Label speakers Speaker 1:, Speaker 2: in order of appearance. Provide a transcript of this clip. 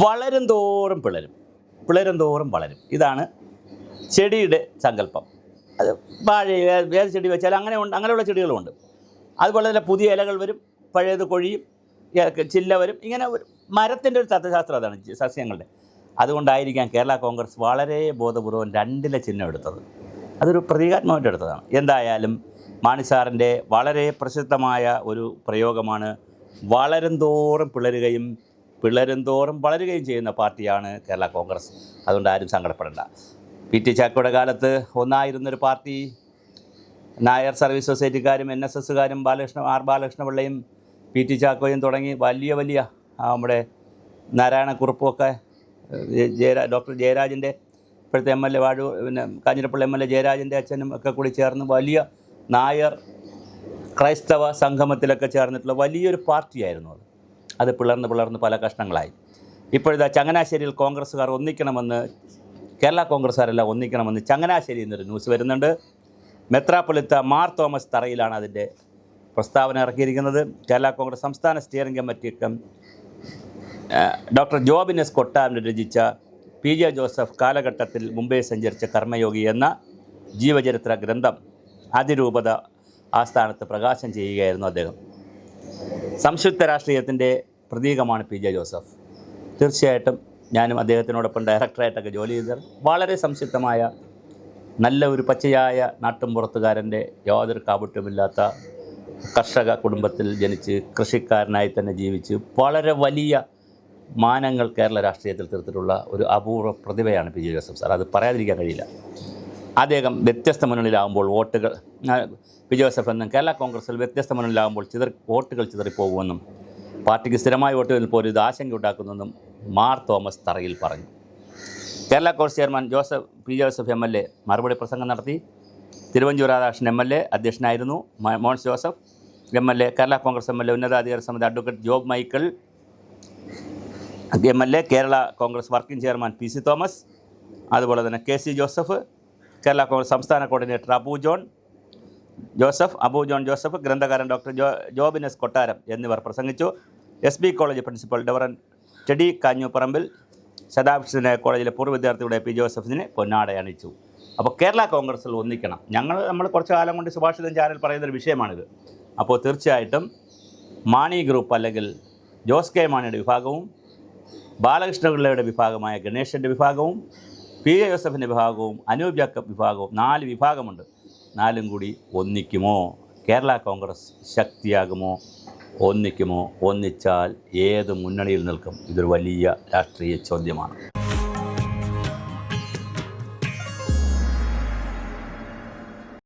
Speaker 1: വളരും തോറും പിളരും, പിളരും തോറും വളരും. ഇതാണ് ചെടിയുടെ സങ്കല്പം. അത് വാഴ ഏത് ചെടി വെച്ചാൽ അങ്ങനെയുള്ള ചെടികളുമുണ്ട്. അതുപോലെ തന്നെ പുതിയ ഇലകൾ വരും, പഴയത് കൊഴിയും, ചില്ല വരും. ഇങ്ങനെ മരത്തിൻ്റെ ഒരു തത്വശാസ്ത്രം അതാണ് സസ്യങ്ങളുടെ. അതുകൊണ്ടായിരിക്കാം കേരള കോൺഗ്രസ് വളരെ ബോധപൂർവം 2 ചിഹ്നം എടുത്തത്. അതൊരു പ്രതീകാത്മകമായിട്ട് എടുത്തതാണ്. എന്തായാലും മാണി സാറിൻ്റെ വളരെ പ്രസിദ്ധമായ ഒരു പ്രയോഗമാണ് വളരും തോറും പിളരുകയും പിളരും തോറും വളരുകയും ചെയ്യുന്ന പാർട്ടിയാണ് കേരള കോൺഗ്രസ്. അതുകൊണ്ട് ആരും സങ്കടപ്പെടേണ്ട. പി.ടി. ചാക്കോയുടെ കാലത്ത് ഒന്നായിരുന്നൊരു പാർട്ടി, നായർ സർവീസ് സൊസൈറ്റിക്കാരും NSSകാരും ബാലകൃഷ്ണപിള്ളയും പി.ടി. ചാക്കോയും തുടങ്ങി വലിയ നമ്മുടെ നാരായണക്കുറുപ്പുമൊക്കെ ഡോക്ടർ ജയരാജൻ്റെ ഇപ്പോഴത്തെ MLA പിന്നെ കാഞ്ഞിരപ്പള്ളി MLA ജയരാജൻ്റെ അച്ഛനും ഒക്കെ കൂടി ചേർന്ന് വലിയ നായർ ക്രൈസ്തവ സംഗമത്തിലൊക്കെ ചേർന്നിട്ടുള്ള വലിയൊരു പാർട്ടിയായിരുന്നു അത് പിളർന്ന് പല കഷ്ണങ്ങളായി. ഇപ്പോഴത്തെ ചങ്ങനാശ്ശേരിയിൽ കോൺഗ്രസ്സുകാർ ഒന്നിക്കണമെന്ന്, കേരള കോൺഗ്രസ്സുകാരെല്ലാം ഒന്നിക്കണമെന്ന് ചങ്ങനാശ്ശേരിയിൽ നിന്നൊരു ന്യൂസ് വരുന്നുണ്ട്. മെത്രാപ്പൊലിത്ത മാർ തോമസ് തറയിലാണ് അതിൻ്റെ പ്രസ്താവന ഇറക്കിയിരിക്കുന്നത്. കേരള കോൺഗ്രസ് സംസ്ഥാന steering committee doctor Jobin S Kottaran രചിച്ച PJ ജോസഫ് കാലഘട്ടത്തിൽ മുംബൈ സഞ്ചരിച്ച കർമ്മയോഗി എന്ന ജീവചരിത്ര ഗ്രന്ഥം അതിരൂപത ആസ്ഥാനത്ത് പ്രകാശനം ചെയ്യുകയായിരുന്നു അദ്ദേഹം. സംയുക്ത രാഷ്ട്രീയത്തിൻ്റെ പ്രതീകമാണ് PJ ജോസഫ്. തീർച്ചയായിട്ടും ഞാനും അദ്ദേഹത്തിനോടൊപ്പം ഡയറക്ടറായിട്ടൊക്കെ ജോലി ചെയ്തത്. വളരെ സംക്ഷിപ്തമായ നല്ല ഒരു പച്ചയായ നാട്ടുംപുറത്തുകാരൻ്റെ യാതൊരു കാപട്യമില്ലാത്ത കർഷക കുടുംബത്തിൽ ജനിച്ച് കൃഷിക്കാരനായി തന്നെ ജീവിച്ച് വളരെ വലിയ മാനങ്ങൾ കേരള രാഷ്ട്രീയത്തിൽ തീർത്തിട്ടുള്ള ഒരു അപൂർവ പ്രതിഭയാണ് PJ ജോസഫ് സാർ. അത് പറയാതിരിക്കാൻ കഴിയില്ല. അദ്ദേഹം വ്യത്യസ്ത മുന്നണിയിലാകുമ്പോൾ വോട്ടുകൾ, PJ ജോസഫ് എന്നും കേരള കോൺഗ്രസിൽ വ്യത്യസ്ത മുന്നണിയിലാകുമ്പോൾ വോട്ടുകൾ ചിതറിപ്പോകുമെന്നും പാർട്ടിക്ക് സ്ഥിരമായി വോട്ടുകളിൽ പോലും ഇത് ആശങ്ക ഉണ്ടാക്കുന്നെന്നും മാർ തോമസ് തറയിൽ പറഞ്ഞു. Kerala Congress chairman PJ Joseph MLA മറുപടി പ്രസംഗം നടത്തി. തിരുവഞ്ചൂർ രാധാകൃഷ്ണൻ MLA അധ്യക്ഷനായിരുന്നു. മോൻസ് ജോസഫ് MLA, കേരള കോൺഗ്രസ് MLA, ഉന്നതാധികാര സമിതി advocate Job Michael MLA, Kerala Congress working chairman PC Thomas, അതുപോലെ തന്നെ KC ജോസഫ്, കേരള കോൺഗ്രസ് സംസ്ഥാന കോർഡിനേറ്റർ അബു ജോൺ ജോസഫ്, ഗ്രന്ഥകാരൻ ഡോക്ടർ ജോബിൻ എസ് കൊട്ടാരം എന്നിവർ പ്രസംഗിച്ചു. SB കോളേജ് പ്രിൻസിപ്പൽ ഡവറൻ ടെഡി കാഞ്ഞൂപ്പറമ്പിൽ, ശതാബ്ദി കോളേജിലെ പൂർവ്വ വിദ്യാർത്ഥിയുടെ PJ ജോസഫിനെ പൊന്നാട അണിയിച്ചു. അപ്പോൾ കേരള കോൺഗ്രസിൽ ഒന്നിക്കണം. നമ്മൾ കുറച്ച് കാലം കൊണ്ട് സുഭാഷിതം ചാനൽ പറയുന്നൊരു വിഷയമാണിത്. അപ്പോൾ തീർച്ചയായിട്ടും മാണി ഗ്രൂപ്പ് അല്ലെങ്കിൽ ജോസ് കെ മാണിയുടെ വിഭാഗവും ബാലകൃഷ്ണപിള്ളയുടെ വിഭാഗമായ ഗണേശൻ്റെ വിഭാഗവും PJ ജോസഫിൻ്റെ വിഭാഗവും അനൂപ് ജാക്കബ് വിഭാഗവും 4 വിഭാഗമുണ്ട്. 4ഉം കൂടി ഒന്നിക്കുമോ? കേരള കോൺഗ്രസ് ശക്തിയാകുമോ? ഒന്നിക്കുമോ? ഒന്നിച്ചാൽ ഏത് മുന്നണിയിൽ നിൽക്കും? ഇതൊരു വലിയ രാഷ്ട്രീയ ചോദ്യമാണ്.